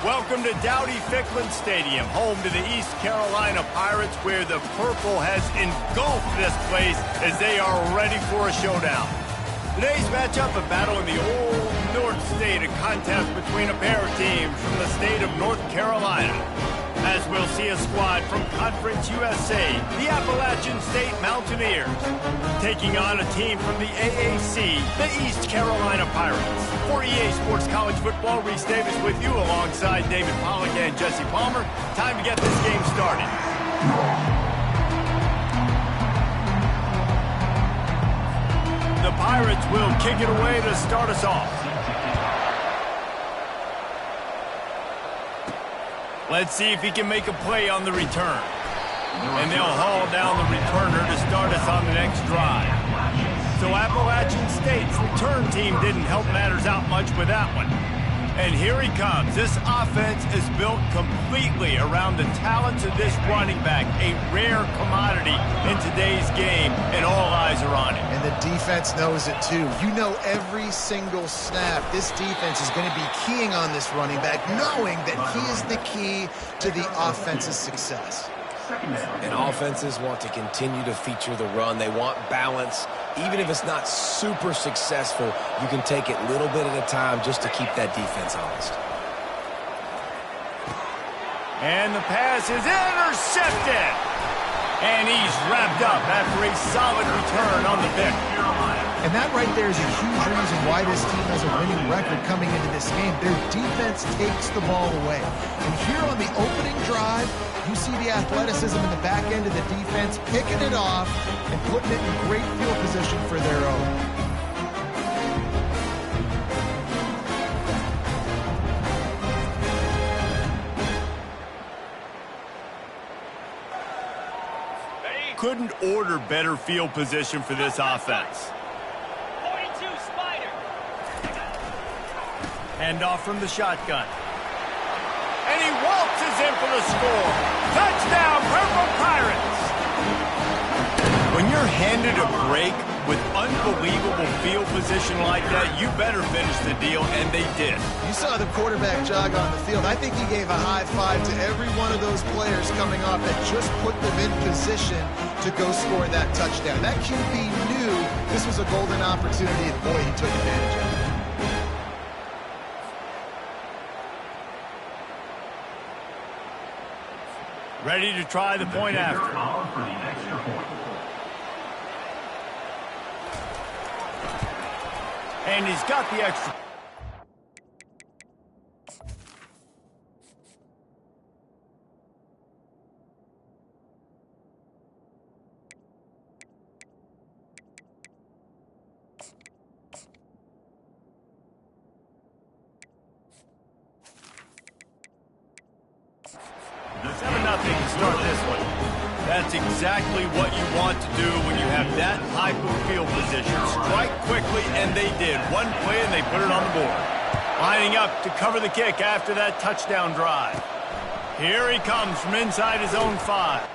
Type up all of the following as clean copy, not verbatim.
Welcome to Dowdy-Ficklen Stadium, home to the East Carolina Pirates, where the purple has engulfed this place as they are ready for a showdown. Today's matchup, a battle in the old North State, a contest between a pair of teams from the state of North Carolina. As we'll see a squad from Conference USA, the Appalachian State Mountaineers, taking on a team from the AAC, the East Carolina Pirates. For EA Sports College Football, Reese Davis with you alongside David Pollock and Jesse Palmer. Time to get this game started. The Pirates will kick it away to start us off. Let's see if he can make a play on the return. And they'll haul down the returner to start us on the next drive. So Appalachian State's return team didn't help matters out much with that one. And here he comes. This offense is built completely around the talents of this running back, a rare commodity in today's game, and all eyes are on him. And the defense knows it too. You know every single snap, this defense is going to be keying on this running back, knowing that he is the key to the offense's success. And offenses want to continue to feature the run. They want balance. Even if it's not super successful, you can take it little bit at a time just to keep that defense honest. And the pass is intercepted. And he's wrapped up after a solid return on the pick. And that right there is a huge reason why this team has a winning record coming into this game. Their defense takes the ball away. And here on the opening drive, you see the athleticism in the back end of the defense, picking it off and putting it in great field position for their own. Couldn't order better field position for this offense. 42 Spider. Hand off from the shotgun. And he waltzes in for the score. Touchdown, Purple Pirates! When you're handed a break with unbelievable field position like that, you better finish the deal, and they did. You saw the quarterback jog on the field. I think he gave a high five to every one of those players coming off that just put them in position to go score that touchdown. That QB knew this was a golden opportunity, and boy, he took advantage of it. Ready to try the point after. And he's got the extra. To start this one. That's exactly what you want to do when you have that type of field position. Strike quickly, and they did. One play, and they put it on the board. Lining up to cover the kick after that touchdown drive. Here he comes from inside his own 5.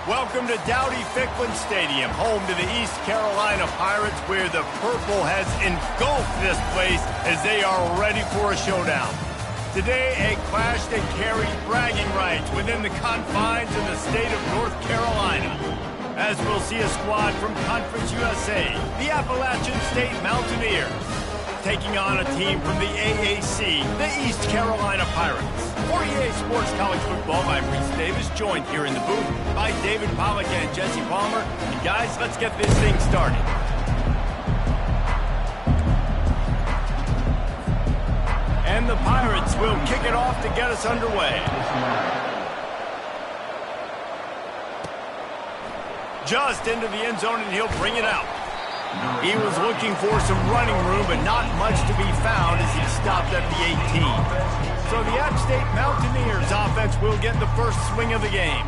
Welcome to Dowdy-Ficklen Stadium, home to the East Carolina Pirates, where the purple has engulfed this place as they are ready for a showdown. Today, a clash that carries bragging rights within the confines of the state of North Carolina. As we'll see a squad from Conference USA, the Appalachian State Mountaineers, taking on a team from the AAC, the East Carolina Pirates. For EA Sports College Football, I'm Reese Davis, joined here in the booth by David Pollock and Jesse Palmer. And guys, let's get this thing started. And And the Pirates will kick it off to get us underway. Just into the end zone, and he'll bring it out. He was looking for some running room, but not much to be found as he stopped at the 18. So the App State Mountaineers offense will get the first swing of the game.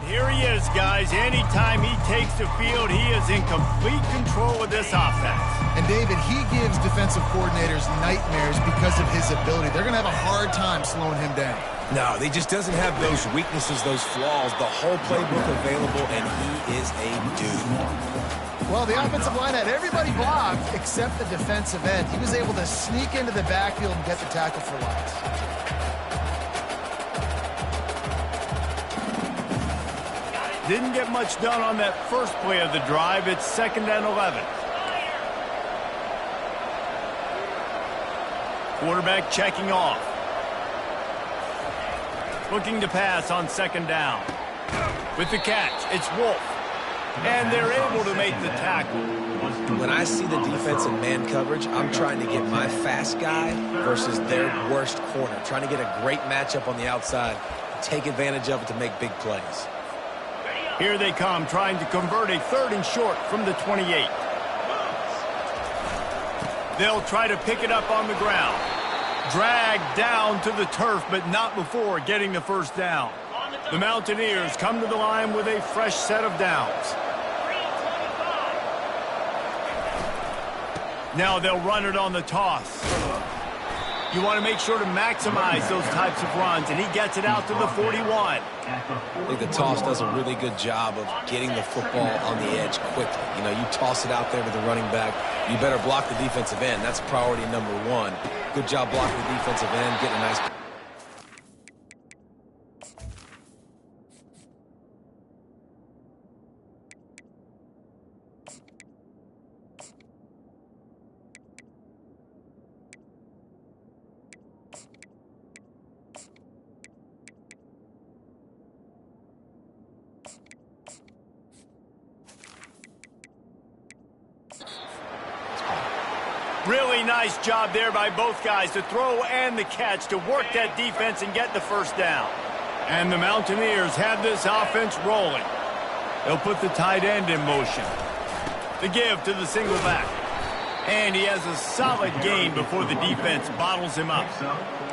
Here he is, guys. Anytime he takes the field, he is in complete control of this offense. And David, he gives defensive coordinators nightmares because of his ability. They're going to have a hard time slowing him down. No, he just doesn't have those weaknesses, those flaws, the whole playbook available, and he is a dude. Well, the offensive line had everybody blocked except the defensive end. He was able to sneak into the backfield and get the tackle for loss. Didn't get much done on that first play of the drive. It's 2nd and 11. Quarterback checking off. Looking to pass on 2nd down. With the catch, it's Wolf. And they're able to make the tackle. When I see the defense in man coverage, I'm trying to get my fast guy versus their worst corner. Trying to get a great matchup on the outside. Take advantage of it to make big plays. Here they come, trying to convert a 3rd and short from the 28. They'll try to pick it up on the ground. Dragged down to the turf, but not before getting the first down. The Mountaineers come to the line with a fresh set of downs. Now they'll run it on the toss. You want to make sure to maximize those types of runs, and he gets it out to the 41. I think the toss does a really good job of getting the football on the edge quickly. You know, you toss it out there to the running back, you better block the defensive end. That's priority number 1. Good job blocking the defensive end, getting a nice... Really nice job there by both guys, the throw and the catch, to work that defense and get the first down. And the Mountaineers have this offense rolling. They'll put the tight end in motion. The give to the single back. And he has a solid gain before the defense bottles him up.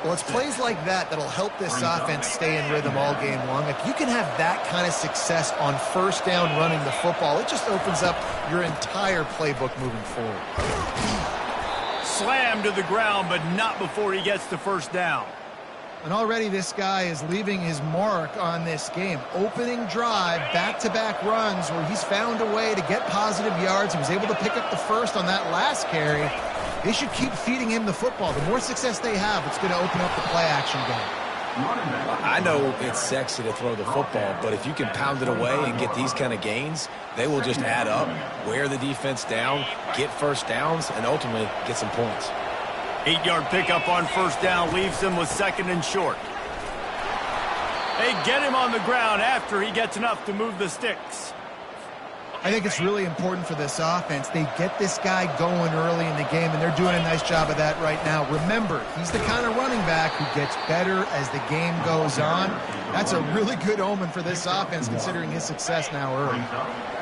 Well, it's plays like that that'll help this offense stay in rhythm all game long. If you can have that kind of success on 1st down running the football, it just opens up your entire playbook moving forward. Slammed to the ground, but not before he gets the first down. And already this guy is leaving his mark on this game. Opening drive, back-to-back runs where he's found a way to get positive yards. He was able to pick up the first on that last carry. They should keep feeding him the football. The more success they have, it's going to open up the play-action game. I know it's sexy to throw the football, but if you can pound it away and get these kind of gains, they will just add up, wear the defense down, get first downs, and ultimately get some points. 8-yard pickup on 1st down leaves them with 2nd and short. They get him on the ground after he gets enough to move the sticks. I think it's really important for this offense. They get this guy going early in the game, and they're doing a nice job of that right now. Remember, he's the kind of running back who gets better as the game goes on. That's a really good omen for this offense, considering his success now early.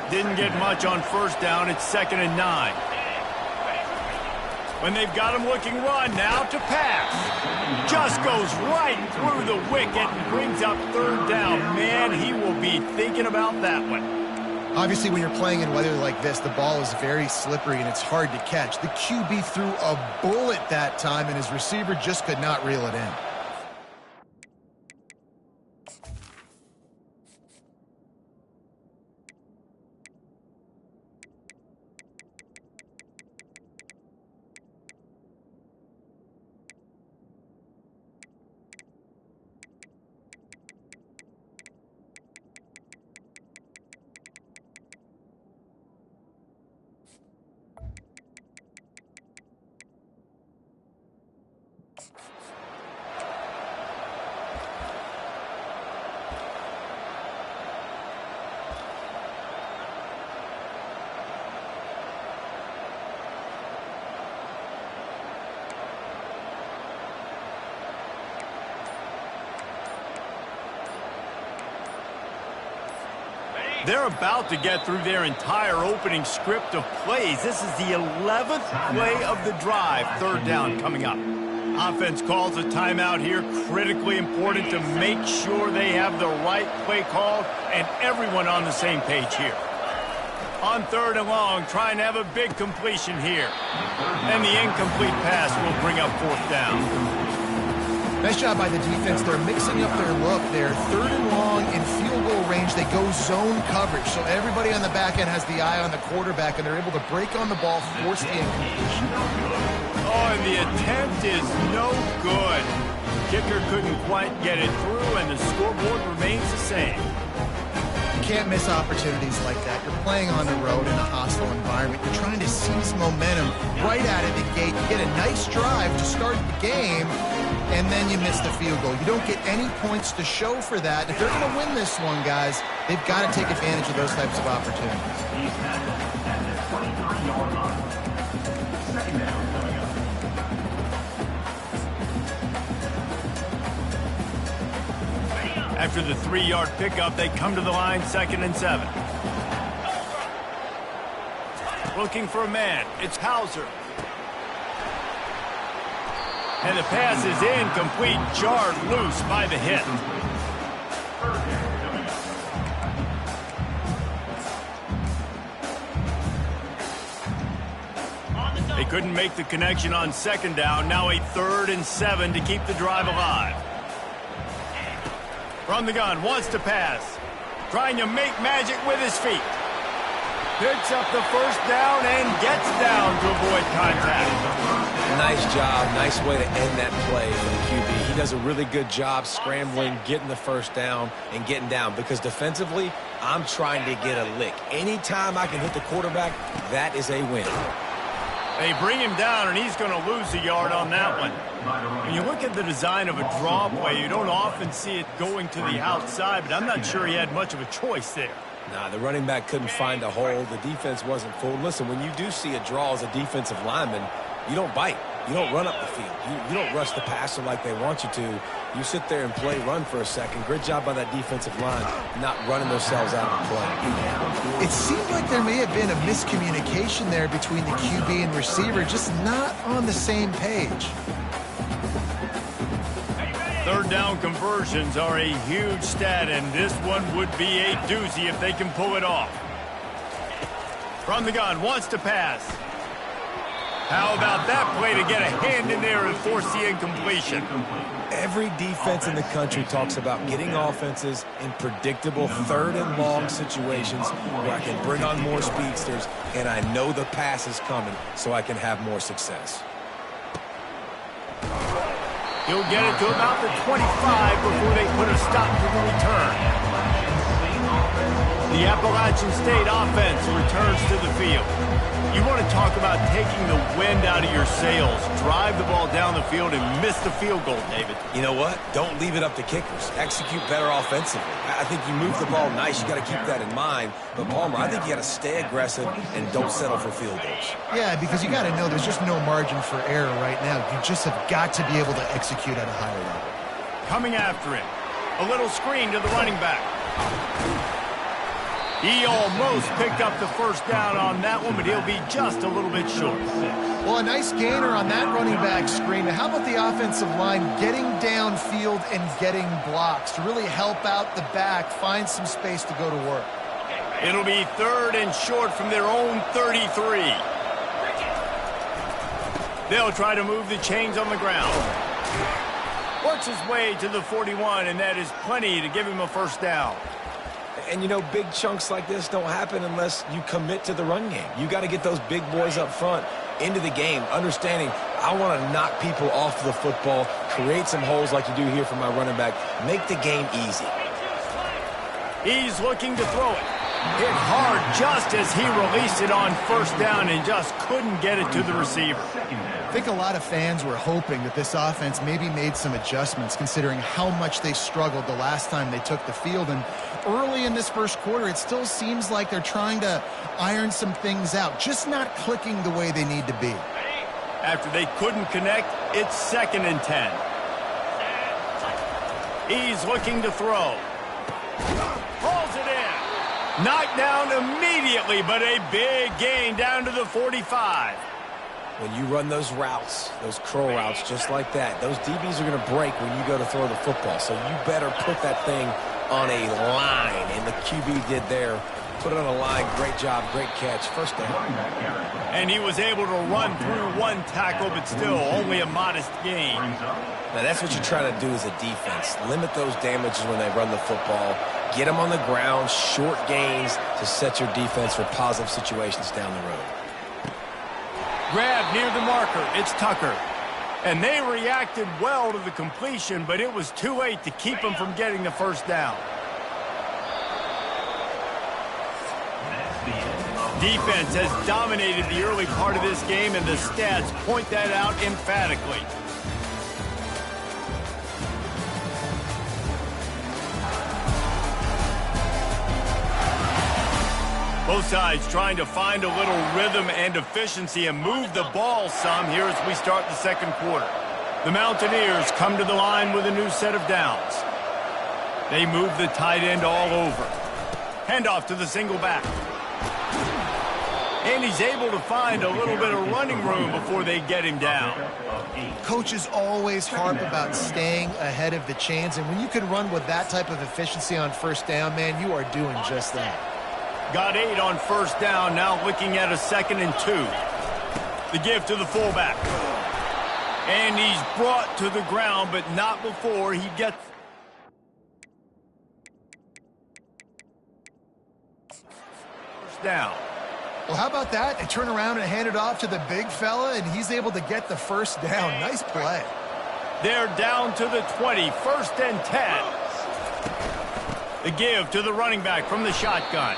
Didn't get much on 1st down. It's 2nd and 9. When they've got him looking run, now to pass. Just goes right through the wicket and brings up 3rd down. Man, he will be thinking about that one. Obviously, when you're playing in weather like this, the ball is very slippery and it's hard to catch. The QB threw a bullet that time, and his receiver just could not reel it in. They're about to get through their entire opening script of plays. This is the 11th play of the drive. Third down coming up. Offense calls a timeout here. Critically important to make sure they have the right play called and everyone on the same page here. On third and long, trying to have a big completion here. And the incomplete pass will bring up fourth down. Nice job by the defense. They're mixing up their look there. Third and long in field goal range. They go zone coverage. So everybody on the back end has the eye on the quarterback, and they're able to break on the ball, force the incompletion. Oh, and the attempt is no good. Kicker couldn't quite get it through, and the scoreboard remains the same. You can't miss opportunities like that. You're playing on the road in a hostile environment. You're trying to seize momentum right out of the gate. You get a nice drive to start the game, and then you miss the field goal. You don't get any points to show for that. If they're going to win this one, guys, they've got to take advantage of those types of opportunities. After the 3-yard pickup, they come to the line, 2nd and 7. Looking for a man. It's Hauser. And the pass is incomplete, jarred loose by the hit. They couldn't make the connection on 2nd down. Now a 3rd and 7 to keep the drive alive. From the gun, wants to pass. Trying to make magic with his feet. Picks up the first down and gets down to avoid contact. Nice job. Nice way to end that play for the QB. He does a really good job scrambling, getting the first down, and getting down. Because defensively, I'm trying to get a lick. Anytime I can hit the quarterback, that is a win. They bring him down, and he's going to lose a yard on that one. When you look at the design of a draw play, you don't often see it going to the outside, but I'm not sure he had much of a choice there. Nah, the running back couldn't find a hole. The defense wasn't full. Listen, when you do see a draw as a defensive lineman, you don't bite. You don't run up the field. You don't rush the passer like they want you to. You sit there and play run for a second. Great job by that defensive line not running themselves out of play. It seemed like there may have been a miscommunication there between the QB and receiver, just not on the same page. Third down conversions are a huge stat, and this one would be a doozy if they can pull it off. From the gun, wants to pass. How about that play to get a hand in there and force the incompletion? Every defense in the country talks about getting offenses in predictable 3rd and long situations where I can bring on more speedsters and I know the pass is coming so I can have more success. He'll get it to about the 25 before they put a stop to the return. The Appalachian State offense returns to the field. You want to talk about taking the wind out of your sails. Drive the ball down the field and miss the field goal, David. You know what? Don't leave it up to kickers. Execute better offensively. I think you move the ball nice. You got to keep that in mind. But, Palmer, I think you got to stay aggressive and don't settle for field goals. Yeah, because you got to know there's just no margin for error right now. You just have got to be able to execute at a higher level. Coming after him. A little screen to the running back. He almost picked up the first down on that one, but he'll be just a little bit short. Well, a nice gainer on that running back screen. How about the offensive line getting downfield and getting blocks to really help out the back, find some space to go to work? It'll be 3rd and short from their own 33. They'll try to move the chains on the ground. Works his way to the 41, and that is plenty to give him a first down. And, you know, big chunks like this don't happen unless you commit to the run game. You got to get those big boys up front into the game, understanding I want to knock people off the football, create some holes like you do here for my running back, make the game easy. He's looking to throw it. Hit hard just as he released it on first down and just couldn't get it to the receiver. I think a lot of fans were hoping that this offense maybe made some adjustments considering how much they struggled the last time they took the field. And early in this first quarter, it still seems like they're trying to iron some things out, just not clicking the way they need to be. After they couldn't connect, it's 2nd and 10. He's looking to throw. Pulls it in. Knocked down immediately, but a big gain down to the 45. When you run those routes, those curl routes just like that, those DBs are going to break when you go to throw the football. So you better put that thing on a line, and the QB did there. Put it on a line. Great job, great catch. First down. And he was able to run through one tackle, but still only a modest gain. Now, that's what you try to do as a defense. Limit those damages when they run the football. Get them on the ground, short gains to set your defense for positive situations down the road. Grab near the marker. It's Tucker. And they reacted well to the completion, but it was too late to keep them from getting the first down. Defense has dominated the early part of this game, and the stats point that out emphatically. Both sides trying to find a little rhythm and efficiency and move the ball some here as we start the second quarter. The Mountaineers come to the line with a new set of downs. They move the tight end all over. Handoff to the single back. And he's able to find a little bit of running room before they get him down. Coaches always harp about staying ahead of the chains, and when you can run with that type of efficiency on first down, man, you are doing just that. Got 8 on first down, now looking at a 2nd and 2. The give to the fullback. And he's brought to the ground, but not before he gets... first down. Well, how about that? They turn around and hand it off to the big fella, and he's able to get the first down. Nice play. They're down to the 20, 1st and 10. The give to the running back from the shotgun.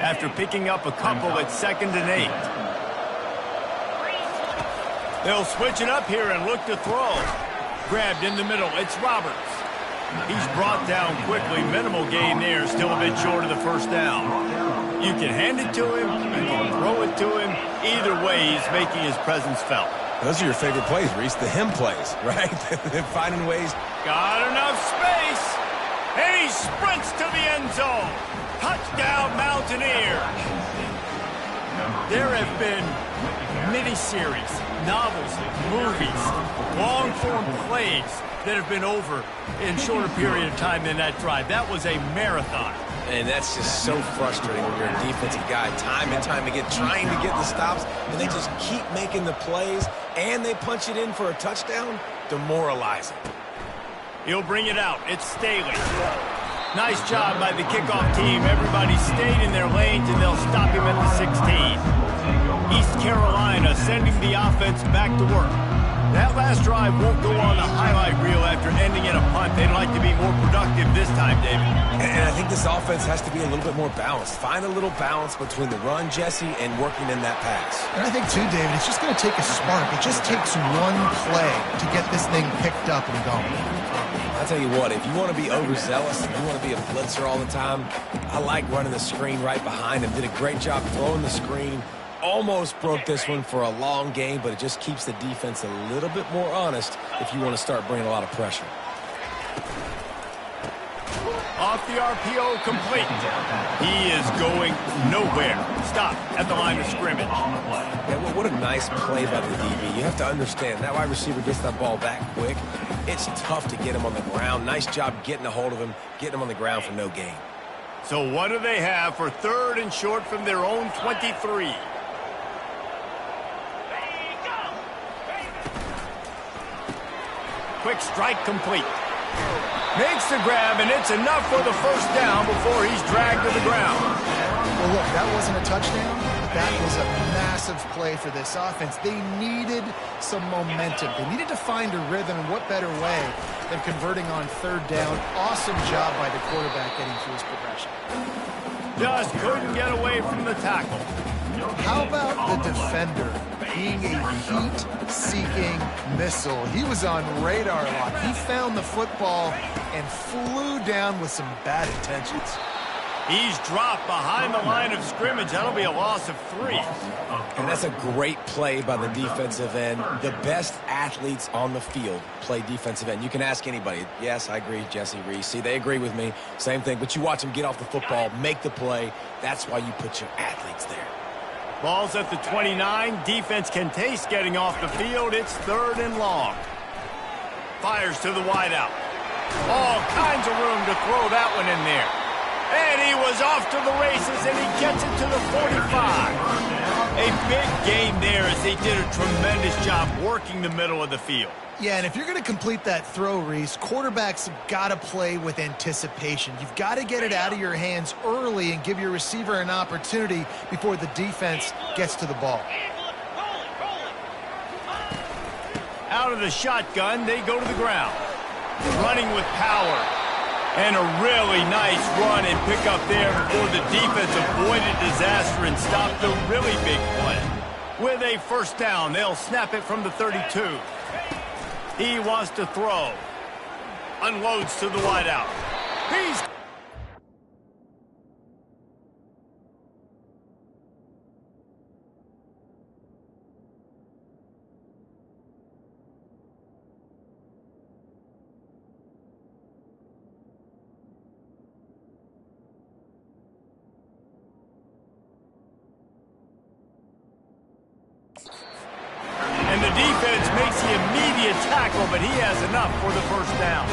After picking up a couple, it's 2nd and 8. They'll switch it up here and look to throw. Grabbed in the middle, it's Roberts. He's brought down quickly. Minimal gain there, still a bit short of the first down. You can hand it to him, you can throw it to him. Either way, he's making his presence felt. Those are your favorite plays, Reese, the him plays, right? They're finding ways. Got enough space, and he sprints to the end zone. Touchdown, Mountaineers. There have been miniseries, novels, movies, long-form plays that have been over in shorter period of time than that drive. That was a marathon. And that's just so frustrating when you're a defensive guy, time and time again, trying to get the stops, and they just keep making the plays, and they punch it in for a touchdown. Demoralizing. He'll bring it out. It's Staley. Nice job by the kickoff team. Everybody stayed in their lanes, and they'll stop him at the 16. East Carolina sending the offense back to work. That last drive won't go on the highlight reel after ending in a punt. They'd like to be more productive this time, David. And I think this offense has to be a little bit more balanced. Find a little balance between the run, Jesse, and working in that pass. And I think, too, David, it's just going to take a spark. It just takes one play to get this thing picked up and going. I'll tell you what, if you want to be overzealous, if you want to be a blitzer all the time, I like running the screen right behind him. Did a great job throwing the screen. Almost broke this one for a long game, but it just keeps the defense a little bit more honest if you want to start bringing a lot of pressure. Off the RPO, complete. He is going nowhere. Stop at the line of scrimmage. Yeah, what a nice play by the DB. You have to understand, that wide receiver gets that ball back quick. it's tough to get him on the ground. Nice job getting a hold of him, getting him on the ground for no gain. So what do they have for 3rd and short from their own 23? Quick strike complete. Makes the grab, and it's enough for the first down before he's dragged to the ground. Well, look, that wasn't a touchdown, but that was a massive play for this offense. They needed some momentum. They needed to find a rhythm, and what better way than converting on 3rd down. Awesome job by the quarterback getting through his progression. Just couldn't get away from the tackle. How about the defender being a heat-seeking missile? He was on radar lock. He found the football and flew down with some bad intentions. He's dropped behind the line of scrimmage. That'll be a loss of 3. And that's a great play by the defensive end. The best athletes on the field play defensive end. You can ask anybody. Yes, I agree, Jesse Reese. See, they agree with me. Same thing. But you watch them get off the football, make the play. That's why you put your athletes there. Ball's at the 29. Defense can taste getting off the field. It's 3rd and long. Fires to the wideout. All kinds of room to throw that one in there. And he was off to the races, and he gets it to the 45. A big gain there as they did a tremendous job working the middle of the field. Yeah, and if you're going to complete that throw, Reese, quarterbacks have got to play with anticipation. You've got to get it out of your hands early and give your receiver an opportunity before the defense gets to the ball. Out of the shotgun, they go to the ground. Running with power. And a really nice run and pick up there before the defense avoided disaster and stopped the really big play. With a first down, they'll snap it from the 32. He wants to throw. Unloads to the wideout. He's... And the defense makes the immediate tackle, but he has enough for the first down.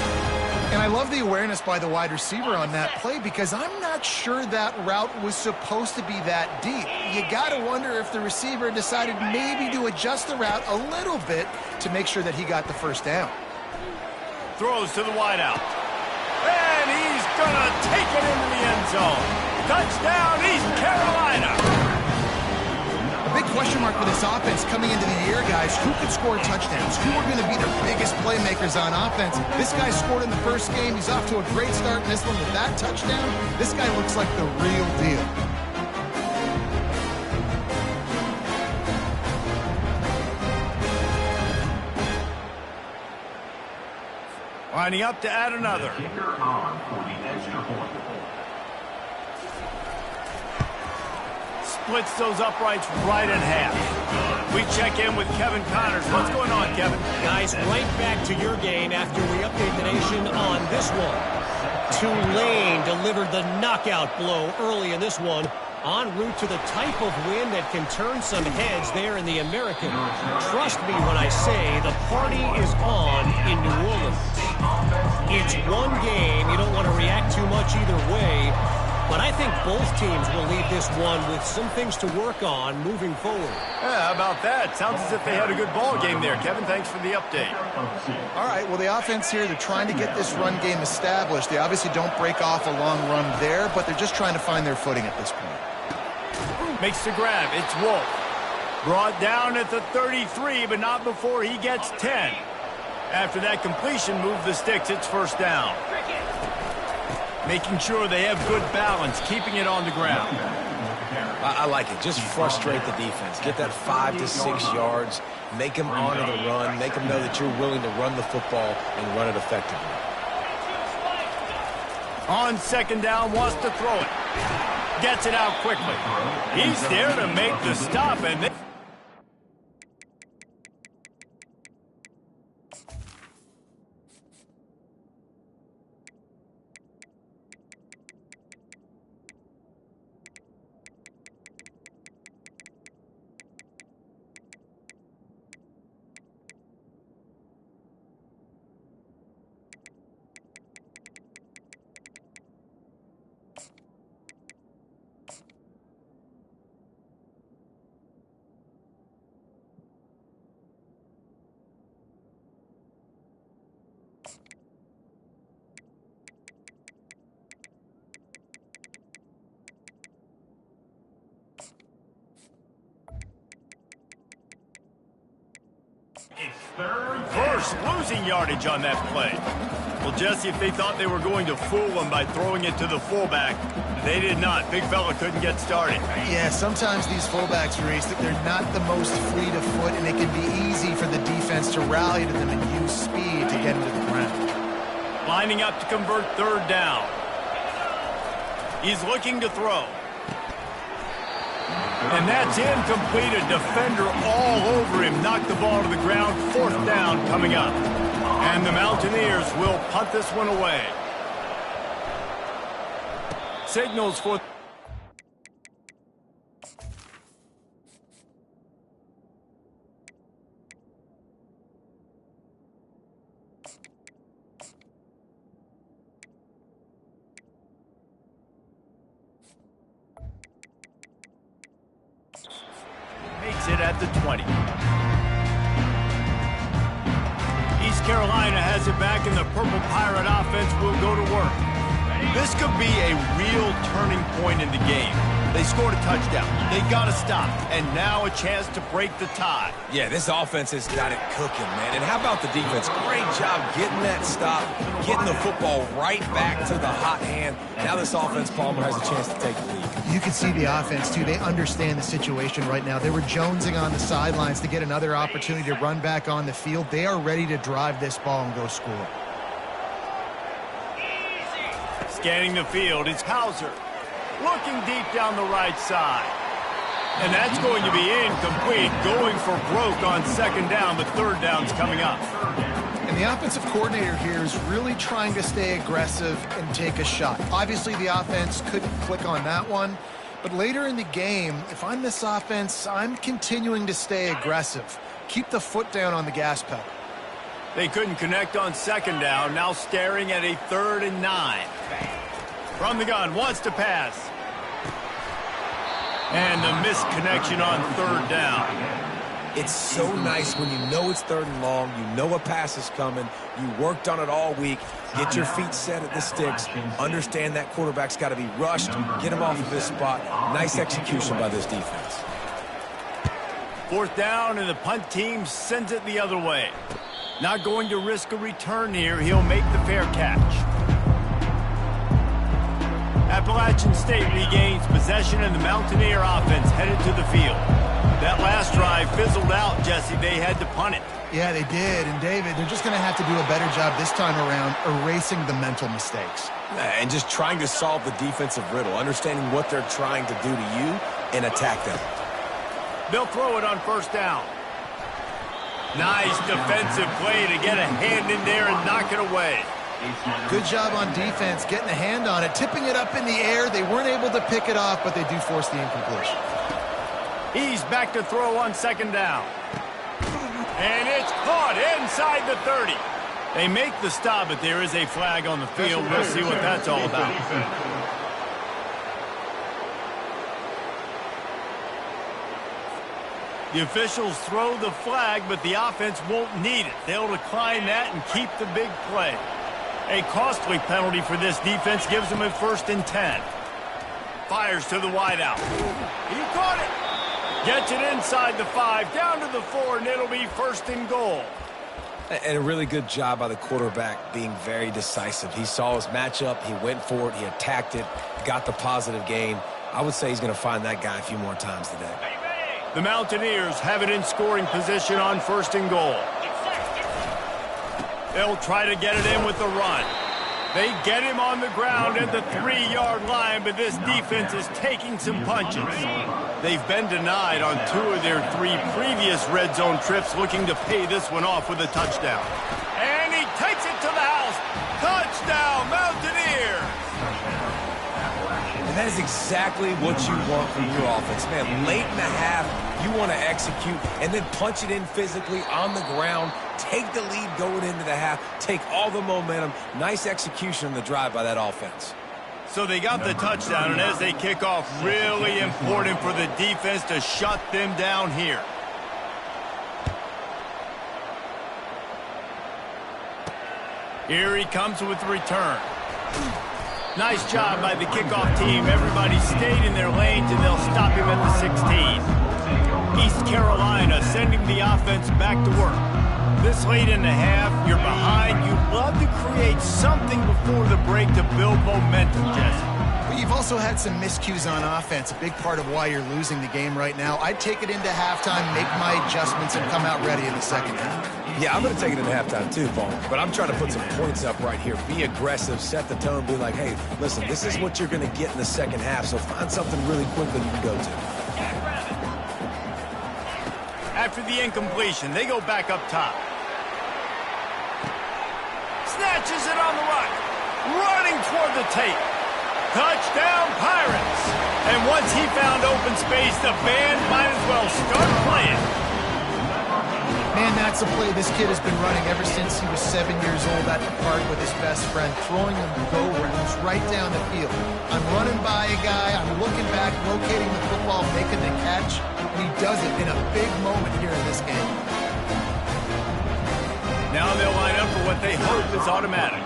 And I love the awareness by the wide receiver on that play because I'm not sure that route was supposed to be that deep. You got to wonder if the receiver decided maybe to adjust the route a little bit to make sure that he got the first down. Throws to the wideout. And he's going to take it into the end zone. Touchdown, East Carolina. A big question mark for this offense coming into the year, guys. Who could score touchdowns? Who are going to be their biggest playmakers on offense? This guy scored in the first game. He's off to a great start in this one with that touchdown. This guy looks like the real deal. Lining up to add another. Splits those uprights right in half. We check in with Kevin Connors. What's going on, Kevin? Guys, right back to your game after we update the nation on this one. Tulane delivered the knockout blow early in this one, en route to the type of win that can turn some heads there in the American. Trust me when I say the party is on in New Orleans. It's one game. You don't want to react too much either way. But I think both teams will leave this one with some things to work on moving forward. Yeah, how about that? Sounds as if they had a good ball game there. Kevin, thanks for the update. All right, well, the offense here, they're trying to get this run game established. They obviously don't break off a long run there, but they're just trying to find their footing at this point. Makes the grab. It's Wolf. Brought down at the 33, but not before he gets 10. After that completion, move the sticks. It's first down. Making sure they have good balance, keeping it on the ground. I like it. Just frustrate the defense. Get that 5 to 6 yards. Make them honor the run. Make them know that you're willing to run the football and run it effectively. On second down, wants to throw it. Gets it out quickly. He's there to make the stop, and they... First, losing yardage on that play. Well, Jesse, if they thought they were going to fool him by throwing it to the fullback, they did not. Big fella couldn't get started. Yeah, sometimes these fullbacks, Reese, they're not the most fleet of foot, and it can be easy for the defense to rally to them and use speed to get into the ground. Lining up to convert third down. He's looking to throw. And that's incomplete. A defender all over him. Knocked the ball to the ground. Fourth down coming up. And the Mountaineers will punt this one away. Signals for... Makes it at the 20. East Carolina has it back, and the Purple Pirate offense will go to work. This could be a real turning point in the game. They scored a touchdown. They got to stop. And now a chance to break the tie. Yeah, this offense has got it cooking, man. And how about the defense? Great job getting that stop, getting the football right back to the hot hand. Now this offense, Palmer, has a chance to take the lead. You can see the offense, too. They understand the situation right now. They were jonesing on the sidelines to get another opportunity to run back on the field. They are ready to drive this ball and go score. Scanning the field, it's Hauser. Looking deep down the right side. And that's going to be incomplete. Going for broke on second down, but third down's coming up. And the offensive coordinator here is really trying to stay aggressive and take a shot. Obviously, the offense couldn't click on that one. But later in the game, if I'm this offense, I'm continuing to stay aggressive. Keep the foot down on the gas pedal. They couldn't connect on second down. Now staring at a 3rd and 9. From the gun, wants to pass. And the missed connection on third down. It's so nice when you know it's 3rd and long, you know a pass is coming, you worked on it all week, get your feet set at the sticks, understand that quarterback's got to be rushed, get him off of this spot. Nice execution by this defense. 4th down, and the punt team sends it the other way. Not going to risk a return here. He'll make the fair catch. Appalachian State regains possession, and the Mountaineer offense headed to the field. That last drive fizzled out, Jesse. They had to punt it. Yeah, they did. And, David, they're just going to have to do a better job this time around erasing the mental mistakes. And just trying to solve the defensive riddle, understanding what they're trying to do to you and attack them. They'll throw it on 1st down. Nice defensive play to get a hand in there and knock it away. Good job on defense, getting a hand on it, tipping it up in the air. They weren't able to pick it off, but they do force the incompletion. He's back to throw on 2nd down. And it's caught inside the 30. They make the stop, but there is a flag on the field. We'll see what that's all about. The officials throw the flag, but the offense won't need it. They'll decline that and keep the big play. A costly penalty for this defense gives them a 1st and 10. Fires to the wideout. He caught it. Gets it inside the 5, down to the 4, and it'll be 1st and goal. And a really good job by the quarterback being very decisive. He saw his matchup, he went for it, he attacked it, got the positive gain. I would say he's going to find that guy a few more times today. The Mountaineers have it in scoring position on 1st and goal. They'll try to get it in with the run. They get him on the ground at the 3-yard line, but this defense is taking some punches. They've been denied on 2 of their 3 previous red zone trips, looking to pay this one off with a touchdown. And he takes it to the house. Touchdown, Mountaineers! And that is exactly what you want from your offense. Man, late in the half, you want to execute and then punch it in physically on the ground, take the lead going into the half, take all the momentum. Nice execution on the drive by that offense. So they got the touchdown, and as they kick off, really important for the defense to shut them down here. Here he comes with the return. Nice job by the kickoff team. Everybody stayed in their lanes, and they'll stop him at the 16. East Carolina sending the offense back to work. This late in the half, you're behind. You'd love to create something before the break to build momentum, Jesse. But you've also had some miscues on offense, a big part of why you're losing the game right now. I'd take it into halftime, make my adjustments, and come out ready in the second half. Yeah, I'm going to take it into halftime too, Paul. But I'm trying to put some points up right here. Be aggressive, set the tone, be like, hey, listen, this is what you're going to get in the second half, so find something really quickly you can go to. After the incompletion, they go back up top. Snatches it on the run. Running toward the tape. Touchdown, Pirates. And once he found open space, the band might as well start playing. Man, that's a play this kid has been running ever since he was 7 years old at the park with his best friend, throwing him go-rounds right down the field. I'm running by a guy, I'm looking back, locating the football, making the catch, and he does it in a big moment here in this game. Now they'll line up for what they hope is automatic.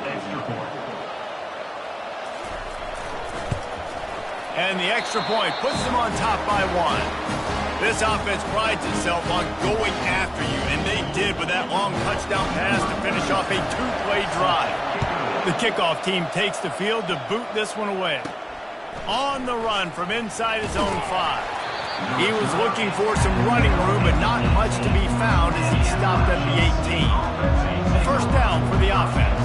And the extra point puts them on top by 1. This offense prides itself on going after you, and they did with that long touchdown pass to finish off a 2-play drive. The kickoff team takes the field to boot this one away. On the run from inside his own 5. He was looking for some running room, but not much to be found as he stopped at the 18. First down for the offense.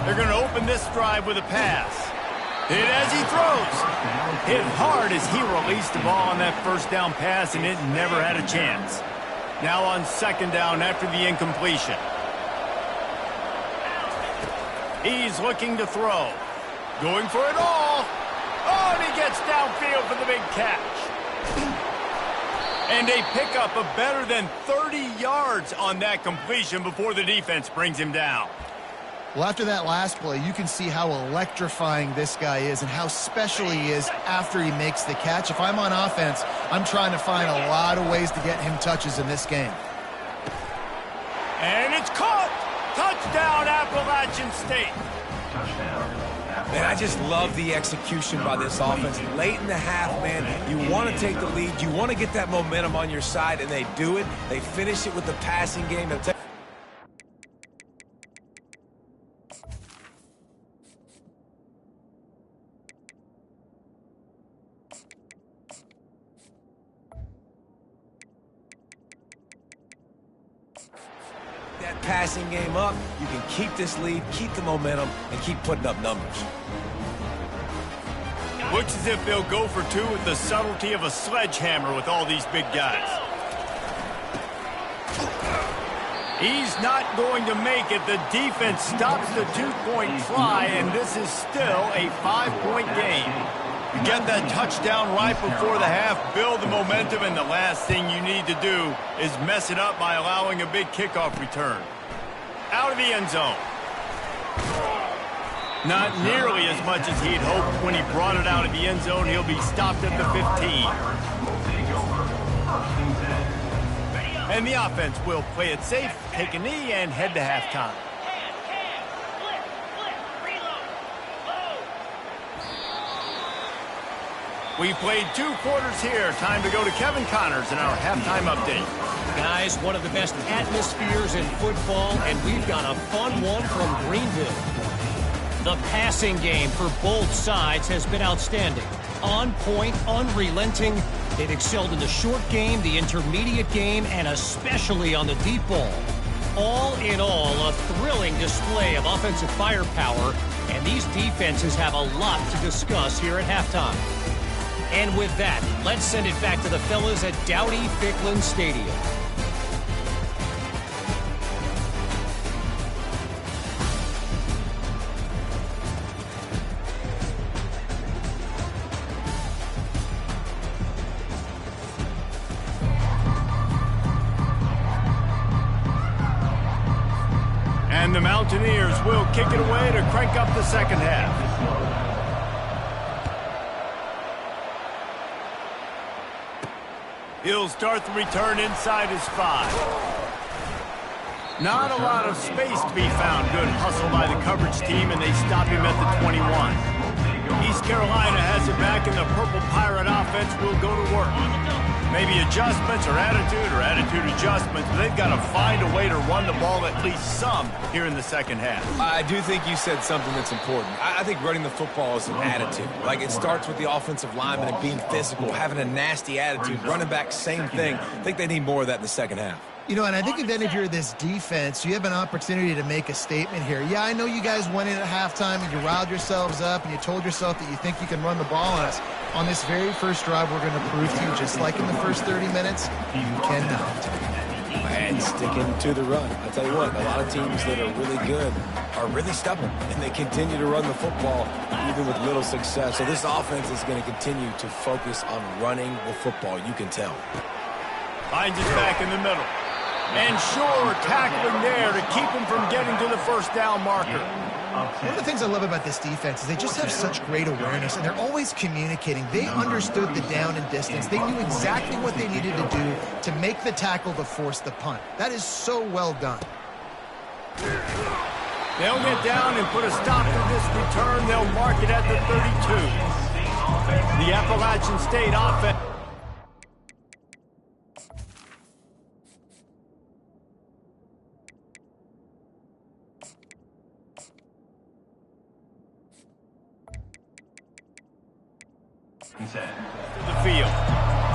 They're going to open this drive with a pass. Hit as he throws. Hit hard as he released the ball on that first down pass, and it never had a chance. Now on second down after the incompletion. He's looking to throw. Going for it all. Oh, and he gets downfield for the big catch. And a pickup of better than 30 yards on that completion before the defense brings him down. Well, after that last play, you can see how electrifying this guy is and how special he is after he makes the catch. If I'm on offense, I'm trying to find a lot of ways to get him touches in this game. And it's caught! Touchdown, Appalachian State! Man, I just love the execution by this offense. Late in the half, man, you want to take the lead. You want to get that momentum on your side, and they do it. They finish it with the passing game. That passing game up, you can keep this lead, keep the momentum, and keep putting up numbers. Looks as if they'll go for 2 with the subtlety of a sledgehammer with all these big guys. He's not going to make it. The defense stops the 2-point try, and this is still a 5-point game. You get that touchdown right before the half, build the momentum, and the last thing you need to do is mess it up by allowing a big kickoff return. Out of the end zone. Not nearly as much as he'd hoped when he brought it out of the end zone. He'll be stopped at the 15. And the offense will play it safe, take a knee, and head to halftime. We played 2 quarters here. Time to go to Kevin Connors in our halftime update. Guys, one of the best atmospheres in football, and we've got a fun one from Greenville. The passing game for both sides has been outstanding. On point, unrelenting. They've excelled in the short game, the intermediate game, and especially on the deep ball. All in all, a thrilling display of offensive firepower, and these defenses have a lot to discuss here at halftime. And with that, let's send it back to the fellas at Dowdy-Ficklin Stadium. And the Mountaineers will kick it away to crank up the second half. He'll start the return inside his 5. Not a lot of space to be found. Good hustle by the coverage team, and they stop him at the 21. East Carolina has it back, and the Purple Pirate offense will go to work. Maybe adjustments or attitude adjustments, but they've got to find a way to run the ball at least some here in the second half. I do think you said something that's important. I think running the football is an attitude. Like, it starts with the offensive lineman and being physical, having a nasty attitude. Running back, same thing. I think they need more of that in the second half. You know, and I think then if you're this defense, you have an opportunity to make a statement here. Yeah, I know you guys went in at halftime and you riled yourselves up and you told yourself that you think you can run the ball on us. On this very first drive, we're going to prove to you, just like in the first 30 minutes, you cannot. And sticking to the run. I'll tell you what, a lot of teams that are really good are really stubborn, and they continue to run the football even with little success. So this offense is going to continue to focus on running the football. You can tell. Finds it back in the middle. And sure, tackling there to keep him from getting to the first down marker. One of the things I love about this defense is they just have such great awareness, and they're always communicating. They understood the down and distance. They knew exactly what they needed to do to make the tackle to force the punt. That is so well done. They'll get down and put a stop to this return. They'll mark it at the 32. The Appalachian State offense. The field.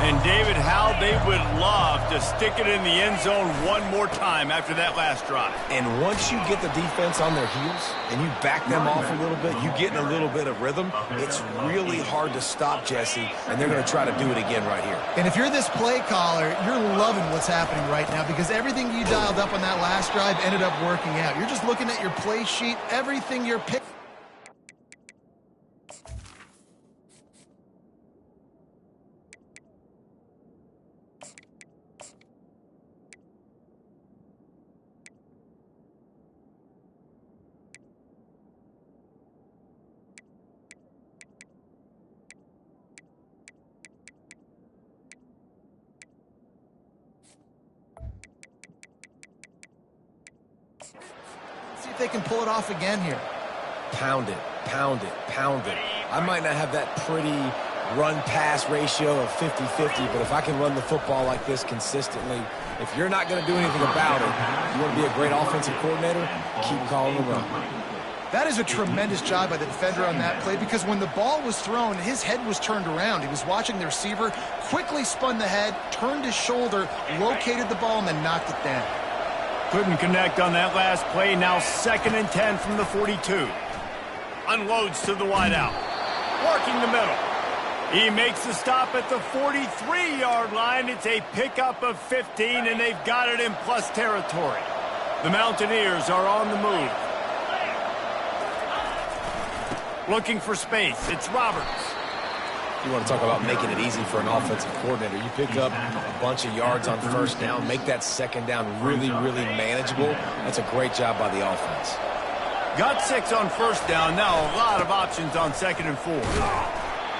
And David, how they would love to stick it in the end zone one more time after that last drive. And once you get the defense on their heels and you back them off a little bit, you get in a little bit of rhythm, it's really hard to stop, Jesse, and they're going to try to do it again right here. And if you're this play caller, you're loving what's happening right now because everything you dialed up on that last drive ended up working out. You're just looking at your play sheet, everything you're picking. See if they can pull it off again here. Pound it, pound it, pound it. I might not have that pretty run-pass ratio of 50-50, but if I can run the football like this consistently, if you're not going to do anything about it, you want to be a great offensive coordinator, keep calling the run. That is a tremendous job by the defender on that play because when the ball was thrown, his head was turned around. He was watching the receiver, quickly spun the head, turned his shoulder, located the ball, and then knocked it down. Couldn't connect on that last play. Now 2nd and 10 from the 42. Unloads to the wideout. Working the middle. He makes the stop at the 43-yard line. It's a pickup of 15, and they've got it in plus territory. The Mountaineers are on the move. Looking for space. It's Roberts. You want to talk about making it easy for an offensive coordinator. You picked up a bunch of yards on first down. Make that second down really, really manageable. That's a great job by the offense. Got 6 on first down. Now a lot of options on 2nd and 4.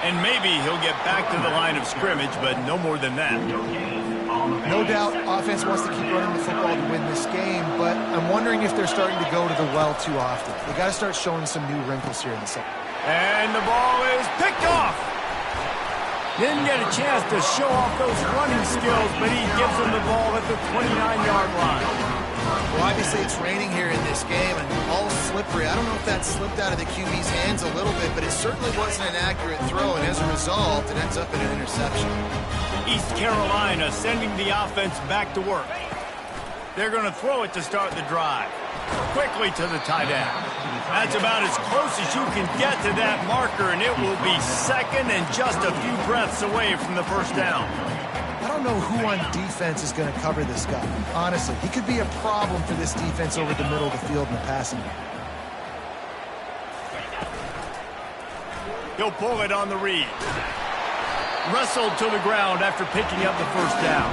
And maybe he'll get back to the line of scrimmage, but no more than that. No doubt offense wants to keep running the football to win this game, but I'm wondering if they're starting to go to the well too often. They got to start showing some new wrinkles here in the second. And the ball is picked off. Didn't get a chance to show off those running skills, but he gives them the ball at the 29-yard line. Well, obviously it's raining here in this game, and the ball's slippery. I don't know if that slipped out of the QB's hands a little bit, but it certainly wasn't an accurate throw, and as a result, it ends up in an interception. East Carolina sending the offense back to work. They're going to throw it to start the drive. Quickly to the tight end. That's about as close as you can get to that marker, and it will be 2nd and just a few breaths away from the first down. I don't know who on defense is going to cover this guy. Honestly, he could be a problem for this defense over the middle of the field in the passing game. He'll pull it on the read. Wrestled to the ground after picking up the first down.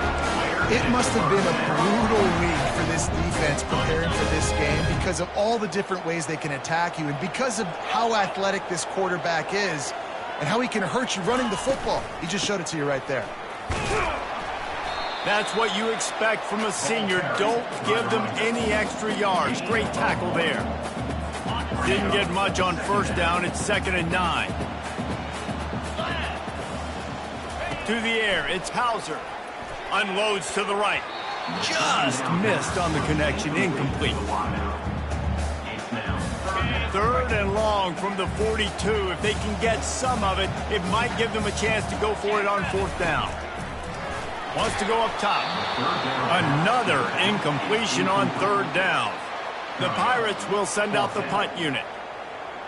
It must have been a brutal week for this defense preparing for this game because of all the different ways they can attack you and because of how athletic this quarterback is and how he can hurt you running the football. He just showed it to you right there. That's what you expect from a senior. Don't give them any extra yards. Great tackle there. Didn't get much on first down. It's 2nd and 9. through the air. It's Hauser. Unloads to the right. Just missed on the connection. Incomplete. 3rd and long from the 42. If they can get some of it, it might give them a chance to go for it on 4th down. Wants to go up top. Another incompletion on 3rd down. The Pirates will send out the punt unit.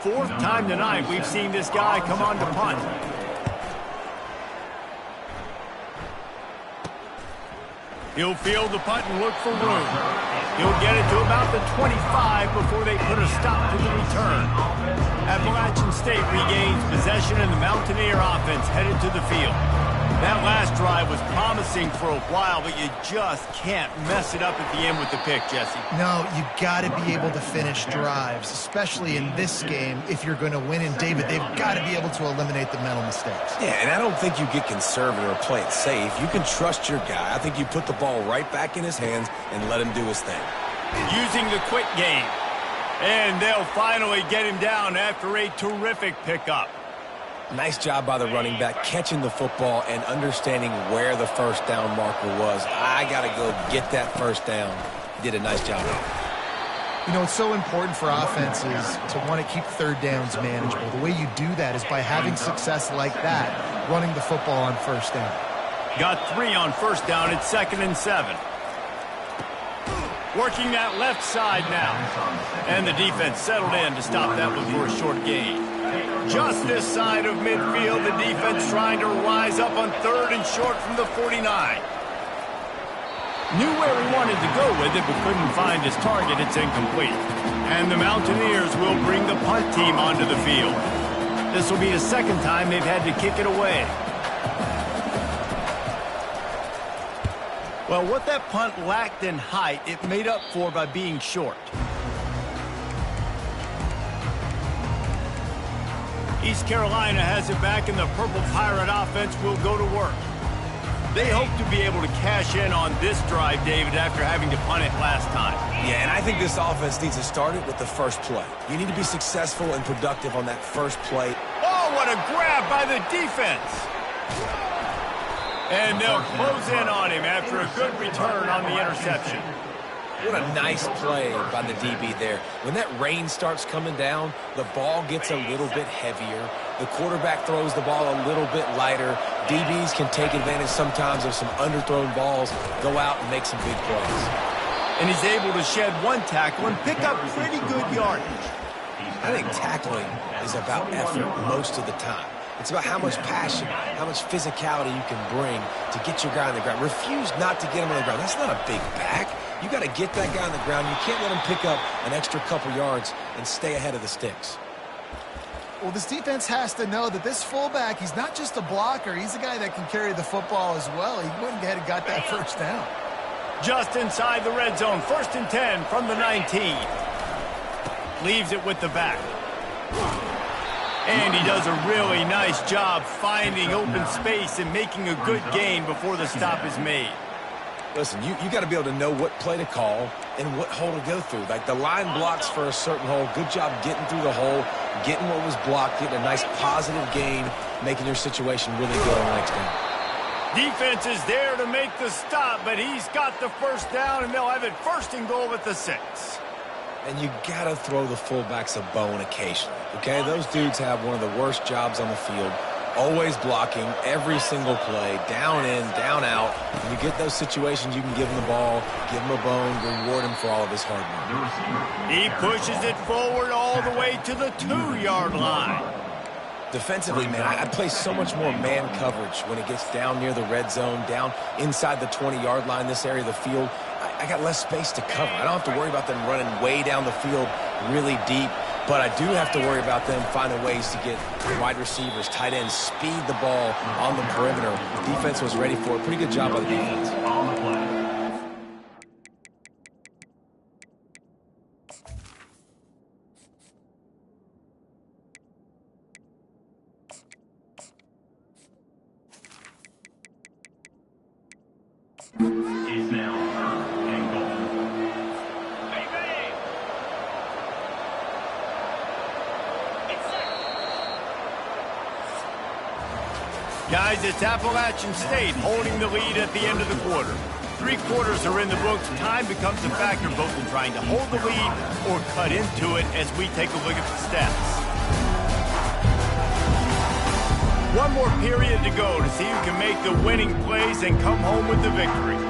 4th time tonight we've seen this guy come on to punt. He'll field the punt and look for room. He'll get it to about the 25 before they put a stop to the return. Appalachian State regains possession and the Mountaineer offense headed to the field. That last drive was promising for a while, but you just can't mess it up at the end with the pick, Jesse. No, you got to be able to finish drives, especially in this game if you're going to win. And, David, they've got to be able to eliminate the mental mistakes. Yeah, and I don't think you get conservative or play it safe. You can trust your guy. I think you put the ball right back in his hands and let him do his thing. Using the quick game. And they'll finally get him down after a terrific pickup. Nice job by the running back, catching the football and understanding where the 1st down marker was. I got to go get that 1st down. He did a nice job. You know, it's so important for offenses to want to keep 3rd downs manageable. The way you do that is by having success like that, running the football on 1st down. Got 3 on 1st down. It's 2nd and 7. Working that left side now. And the defense settled in to stop that one for a short gain. Just this side of midfield, the defense trying to rise up on 3rd and short from the 49. Knew where he wanted to go with it, but couldn't find his target. It's incomplete. And the Mountaineers will bring the punt team onto the field. This will be the 2nd time they've had to kick it away. Well, what that punt lacked in height, it made up for by being short. East Carolina has it back, and the Purple Pirate offense will go to work. They hope to be able to cash in on this drive, David, after having to punt it last time. Yeah, and I think this offense needs to start it with the first play. You need to be successful and productive on that first play. Oh, what a grab by the defense! And they'll close in on him after a good return on the interception. What a nice play by the DB there. When that rain starts coming down, the ball gets a little bit heavier. The quarterback throws the ball a little bit lighter. DBs can take advantage sometimes of some underthrown balls, go out and make some big plays. And he's able to shed one tackle and pick up pretty good yardage. I think tackling is about effort most of the time. It's about how much passion, how much physicality you can bring to get your guy on the ground. Refuse not to get him on the ground. That's not a big back. You got to get that guy on the ground. You can't let him pick up an extra couple yards and stay ahead of the sticks. Well, this defense has to know that this fullback, he's not just a blocker. He's a guy that can carry the football as well. He went ahead and got that 1st down. Just inside the red zone. 1st and 10 from the 19. Leaves it with the back. And he does a really nice job finding open space and making a good gain before the stop is made. Listen, you got to be able to know what play to call and what hole to go through. Like the line blocks for a certain hole. Good job getting through the hole, getting what was blocked, getting a nice positive gain, making your situation really good on the next game. Defense is there to make the stop, but he's got the 1st down, and they'll have it 1st and goal at the 6. And you got to throw the fullbacks a bone occasionally, okay? Those dudes have one of the worst jobs on the field, always blocking every single play, down in, down out. When you get those situations, you can give him the ball, give him a bone, reward him for all of his hard work. He pushes it forward all the way to the 2-yard line. Defensively, man, I play so much more man coverage when it gets down near the red zone, down inside the 20-yard line, this area of the field. I got less space to cover. I don't have to worry about them running way down the field really deep, but I do have to worry about them finding ways to get wide receivers, tight ends, speed the ball on the perimeter. The defense was ready for it. Pretty good job by the defense. Is now and goal. Guys, it's Appalachian State holding the lead at the end of the quarter. 3 quarters are in the books. Time becomes a factor both in trying to hold the lead or cut into it as we take a look at the stats. One more period to go to see who can make the winning plays and come home with the victory.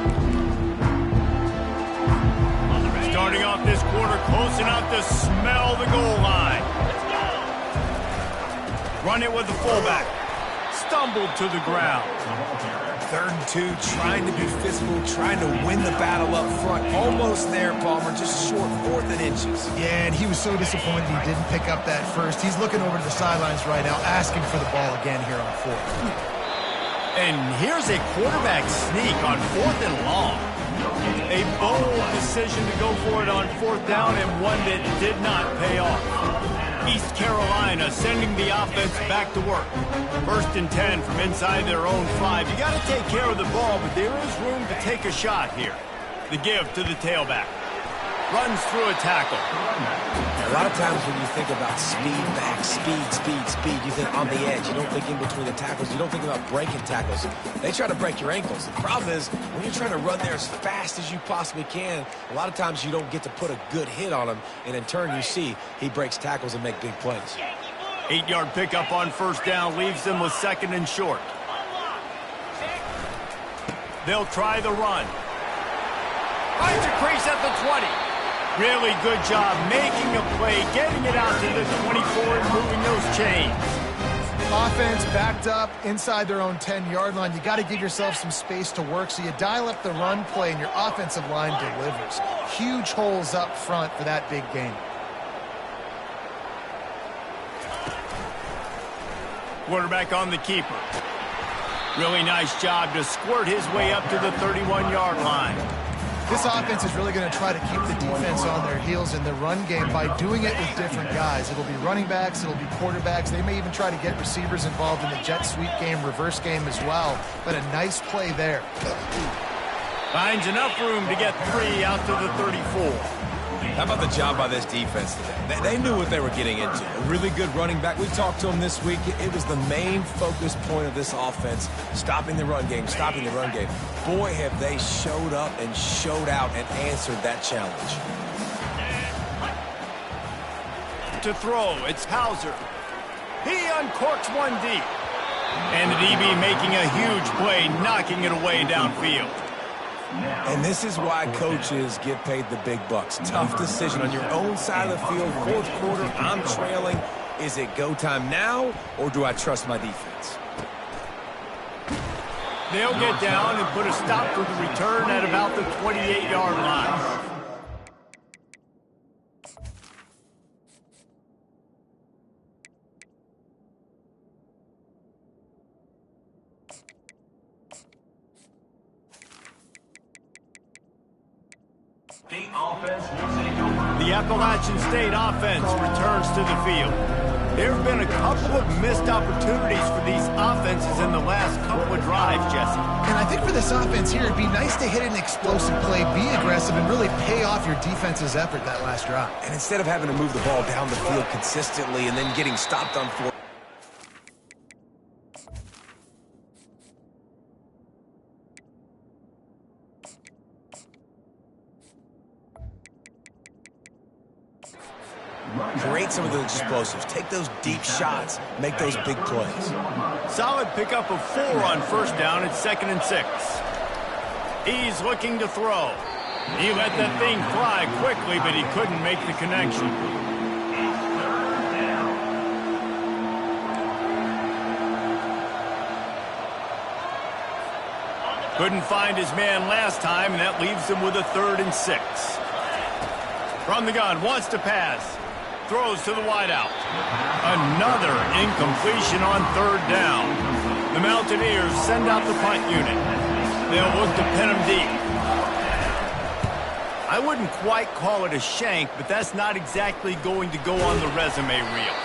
Starting off this quarter close enough to smell the goal line. Run it with the fullback. Stumbled to the ground. 3rd and 2, trying to be physical, trying to win the battle up front. Almost there, Palmer, just short 4th and inches. Yeah, and he was so disappointed he didn't pick up that first. He's looking over to the sidelines right now, asking for the ball again here on 4th. And here's a quarterback sneak on 4th and long. A bold decision to go for it on 4th down and one that did not pay off. East Carolina sending the offense back to work. 1st and 10 from inside their own 5. You got to take care of the ball, but there is room to take a shot here. The give to the tailback. Runs through a tackle. A lot of times when you think about speed back, speed, you think on the edge. You don't think in between the tackles. You don't think about breaking tackles. They try to break your ankles. The problem is when you're trying to run there as fast as you possibly can, a lot of times you don't get to put a good hit on him, and in turn you see he breaks tackles and make big plays. 8-yard pickup on 1st down leaves them with 2nd and short. They'll try the run. Finds a crease at the 20. Really good job making a play, getting it out to the 24 and moving those chains. Offense backed up inside their own 10-yard line. You got to give yourself some space to work, so you dial up the run play and your offensive line delivers. Huge holes up front for that big game. Quarterback on the keeper. Really nice job to squirt his way up to the 31-yard line. This offense is really going to try to keep the defense on their heels in the run game by doing it with different guys. It'll be running backs, it'll be quarterbacks. They may even try to get receivers involved in the jet sweep game, reverse game as well. But a nice play there. Finds enough room to get 3 out to the 34. How about the job by this defense today? They knew what they were getting into. A really good running back. We talked to him this week. It was the main focus point of this offense, stopping the run game, stopping the run game. Boy, have they showed up and showed out and answered that challenge. To throw, it's Hauser. He uncorks one deep. And the DB making a huge play, knocking it away downfield. And this is why coaches get paid the big bucks. Tough decision on your own side of the field. 4th quarter, I'm trailing. Is it go time now, or do I trust my defense? They'll get down and put a stop to the return at about the 28-yard line. The Appalachian State offense returns to the field. There have been a couple of missed opportunities for these offenses in the last couple of drives, Jesse. And I think for this offense here, it'd be nice to hit an explosive play, be aggressive, and really pay off your defense's effort that last drive. And instead of having to move the ball down the field consistently and then getting stopped on 4th. Create some of those explosives. Take those deep shots. Make those big plays. Solid pickup of 4 on 1st down. It's 2nd and 6. He's looking to throw. He let that thing fly quickly, but he couldn't make the connection. Couldn't find his man last time, and that leaves him with a 3rd and 6. From the gun, wants to pass. Throws to the wideout. Another incompletion on 3rd down. The Mountaineers send out the punt unit. They'll look to pin him deep. I wouldn't quite call it a shank, but that's not exactly going to go on the resume reel.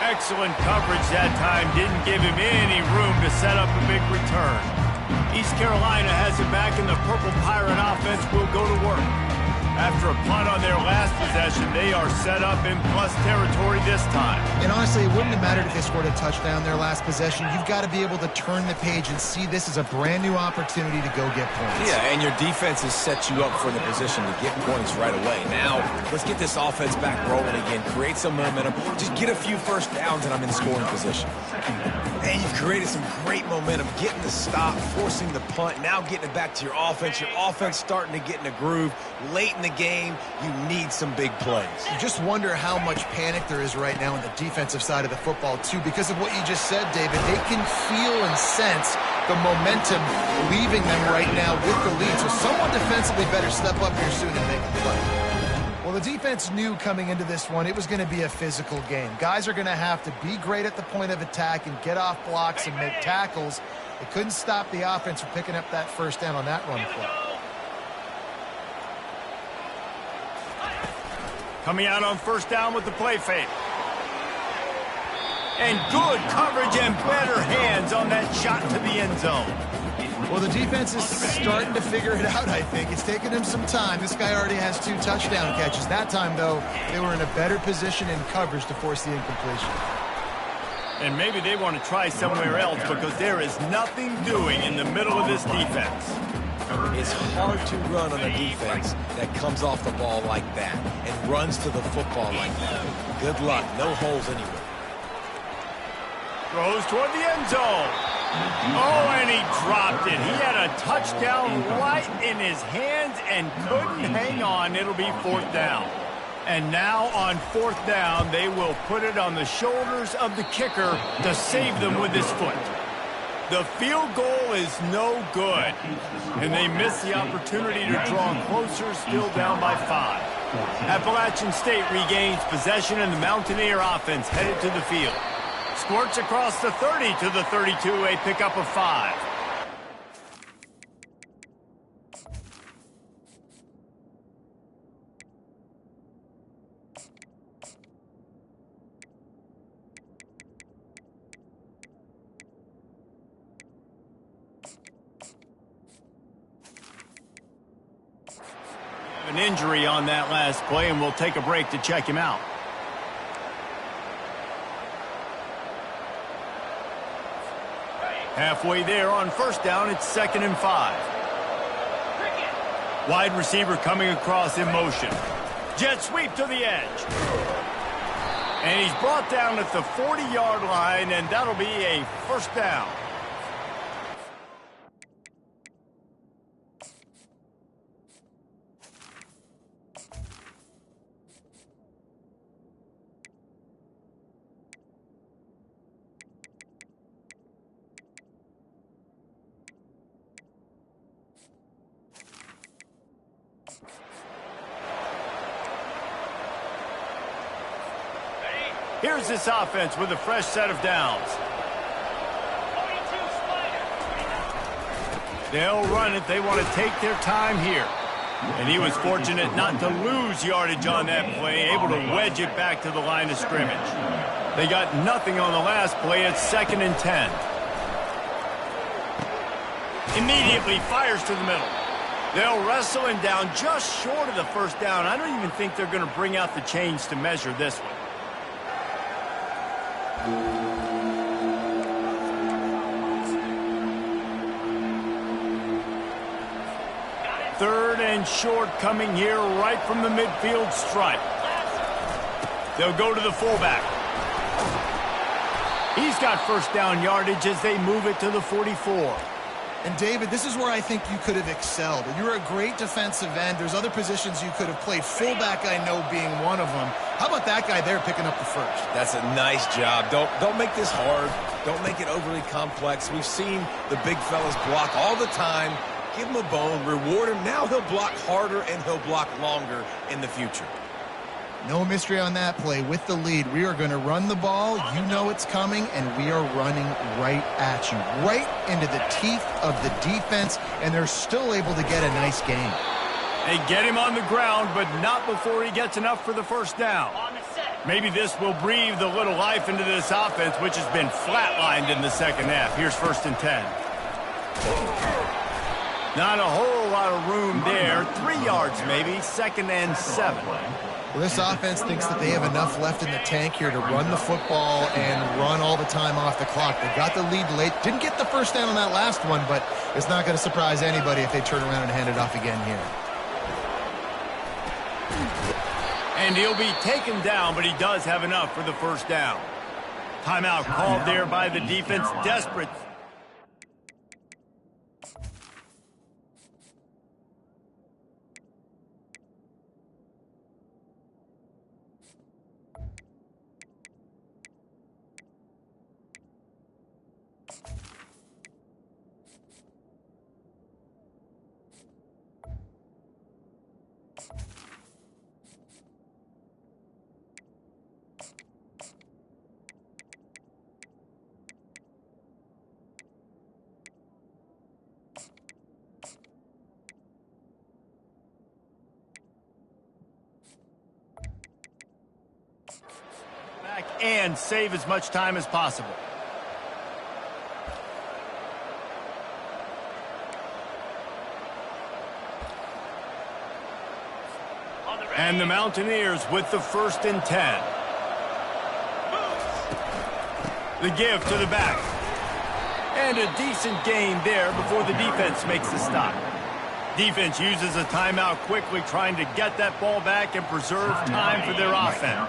Excellent coverage that time. Didn't give him any room to set up a big return. East Carolina has it back, and the Purple Pirate offense will go to work. After a punt on their last possession, they are set up in plus territory this time. And honestly, it wouldn't have mattered if they scored a touchdown their last possession. You've got to be able to turn the page and see this as a brand new opportunity to go get points. Yeah, and your defense has set you up for the position to get points right away. Now, let's get this offense back rolling again. Create some momentum. Just get a few first downs and I'm in scoring position. And you've created some great momentum. Getting the stop, forcing the punt, now getting it back to your offense. Your offense starting to get in a groove. Late in the game, you need some big plays. You just wonder how much panic there is right now on the defensive side of the football, too, because of what you just said, David. They can feel and sense the momentum leaving them right now with the lead. So someone defensively better step up here soon and make a play. Well, the defense knew coming into this one it was going to be a physical game. Guys are going to have to be great at the point of attack and get off blocks and make tackles. They couldn't stop the offense from picking up that first down on that run play. Coming out on first down with the play fake. And good coverage and better hands on that shot to the end zone. Well, the defense is starting to figure it out, I think. It's taken him some time. This guy already has 2 touchdown catches. That time, though, they were in a better position in coverage to force the incompletion. And maybe they want to try somewhere else because there is nothing doing in the middle of this defense. It's hard to run on a defense that comes off the ball like that and runs to the football like that. Good luck. No holes anywhere. Throws toward the end zone. Oh, and he dropped it. He had a touchdown right in his hands and couldn't hang on. It'll be 4th down. And now on 4th down, they will put it on the shoulders of the kicker to save them with his foot. The field goal is no good. And they miss the opportunity to draw closer, still down by 5. Appalachian State regains possession and the Mountaineer offense headed to the field. Squirts across the 30 to the 32, a pickup of 5. An injury on that last play, and we'll take a break to check him out. Halfway there on first down, it's 2nd and 5. Wide receiver coming across in motion. Jet sweep to the edge. And he's brought down at the 40-yard line, and that'll be a first down. Here's this offense with a fresh set of downs. They'll run it. They want to take their time here. And he was fortunate not to lose yardage on that play, able to wedge it back to the line of scrimmage. They got nothing on the last play. It's 2nd and 10. Immediately fires to the middle. They'll wrestle him down just short of the first down. I don't even think they're going to bring out the chains to measure this one. 3rd and short coming here right from the midfield stripe. They'll go to the fullback. He's got first down yardage as they move it to the 44. And, David, this is where I think you could have excelled. You're a great defensive end. There's other positions you could have played. Fullback, I know, being one of them. How about that guy there picking up the first? That's a nice job. Don't make this hard. Don't make it overly complex. We've seen the big fellas block all the time. Give him a bone. Reward him. Now he'll block harder and he'll block longer in the future. No mystery on that play. With the lead, we are going to run the ball. You know it's coming, and we are running right at you, right into the teeth of the defense, and they're still able to get a nice gain. They get him on the ground, but not before he gets enough for the first down. Maybe this will breathe a little life into this offense, which has been flatlined in the second half. Here's 1st and 10. Not a whole lot of room there. 3 yards maybe, 2nd and 7. Well, this offense thinks that they have enough left in the tank here to run the football and run all the time off the clock. They got the lead late. Didn't get the first down on that last one, but it's not going to surprise anybody if they turn around and hand it off again here. And he'll be taken down, but he does have enough for the first down. Timeout called there by the defense. Desperate. And save as much time as possible. And the Mountaineers with the 1st and 10. The give to the back. And a decent gain there before the defense makes the stop. Defense uses a timeout quickly, trying to get that ball back and preserve time for their offense.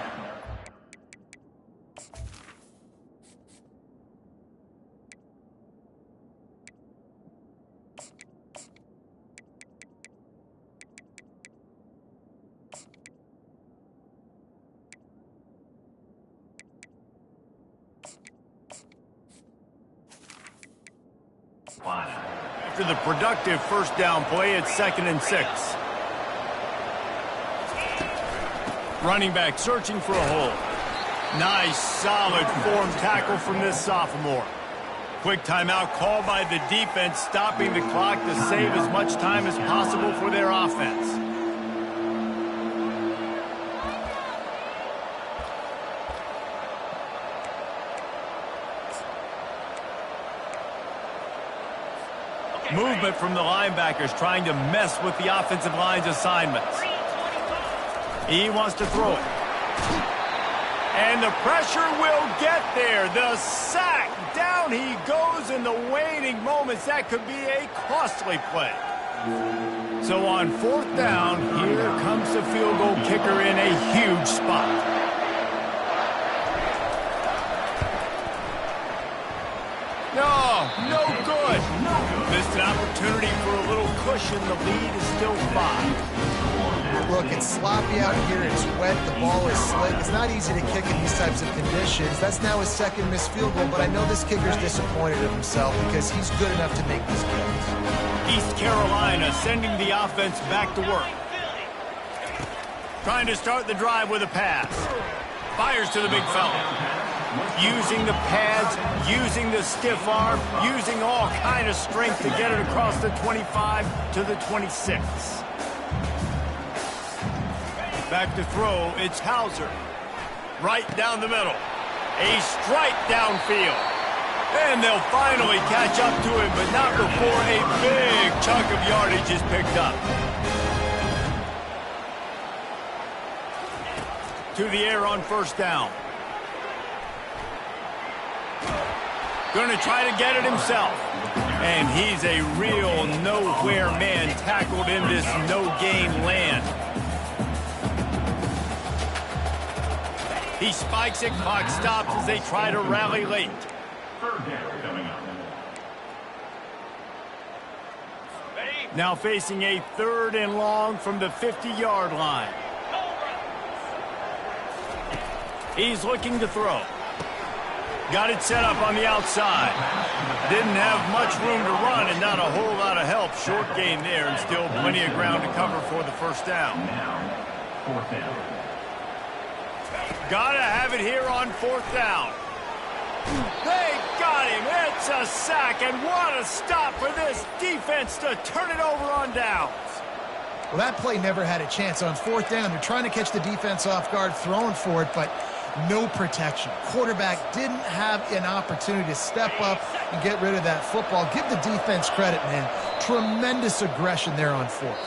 After the productive first down play, it's 2nd and 6. Running back searching for a hole. Nice, solid form tackle from this sophomore. Quick timeout called by the defense, stopping the clock to save as much time as possible for their offense. Movement from the linebackers trying to mess with the offensive line's assignments. He wants to throw it. And the pressure will get there. The sack. Down he goes in the waning moments. That could be a costly play. So on 4th down, here comes the field goal kicker in a huge spot. No good. Missed an opportunity for a little cushion. The lead is still 5. Look, it's sloppy out here. It's wet. The ball is slick. It's not easy to kick in these types of conditions. That's now his 2nd missed field goal, but I know this kicker's disappointed in himself because he's good enough to make these kicks. East Carolina sending the offense back to work. Trying to start the drive with a pass. Fires to the big fella. Using the pads, using the stiff arm, using all kind of strength to get it across the 25 to the 26. Back to throw, it's Hauser. Right down the middle. A strike downfield. And they'll finally catch up to him, but not before a big chunk of yardage is picked up. To the air on 1st down. Going to try to get it himself. And he's a real nowhere man, tackled in this no-gain land. He spikes it, clock stops as they try to rally late. 3rd down coming up. Now facing a 3rd and long from the 50-yard line. He's looking to throw. Got it set up on the outside. Didn't have much room to run and not a whole lot of help. Short gain there and still plenty of ground to cover for the first down. Now, 4th down. Gotta have it here on 4th down. They got him. It's a sack, and what a stop for this defense to turn it over on downs. Well, that play never had a chance. On 4th down, they're trying to catch the defense off guard, throwing for it, but no protection. Quarterback didn't have an opportunity to step up and get rid of that football. Give the defense credit, man. Tremendous aggression there on fourth.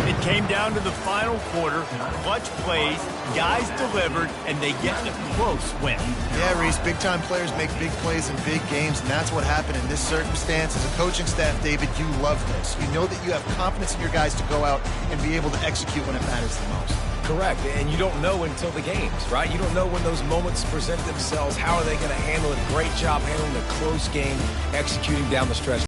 It came down to the final quarter, clutch plays, guys delivered, and they get a close win. Yeah, Reese, big-time players make big plays in big games, and that's what happened in this circumstance. As a coaching staff, David, you love this. You know that you have confidence in your guys to go out and be able to execute when it matters the most. Correct, and you don't know until the games, right? You don't know when those moments present themselves. How are they going to handle it? Great job handling a close game, executing down the stretch.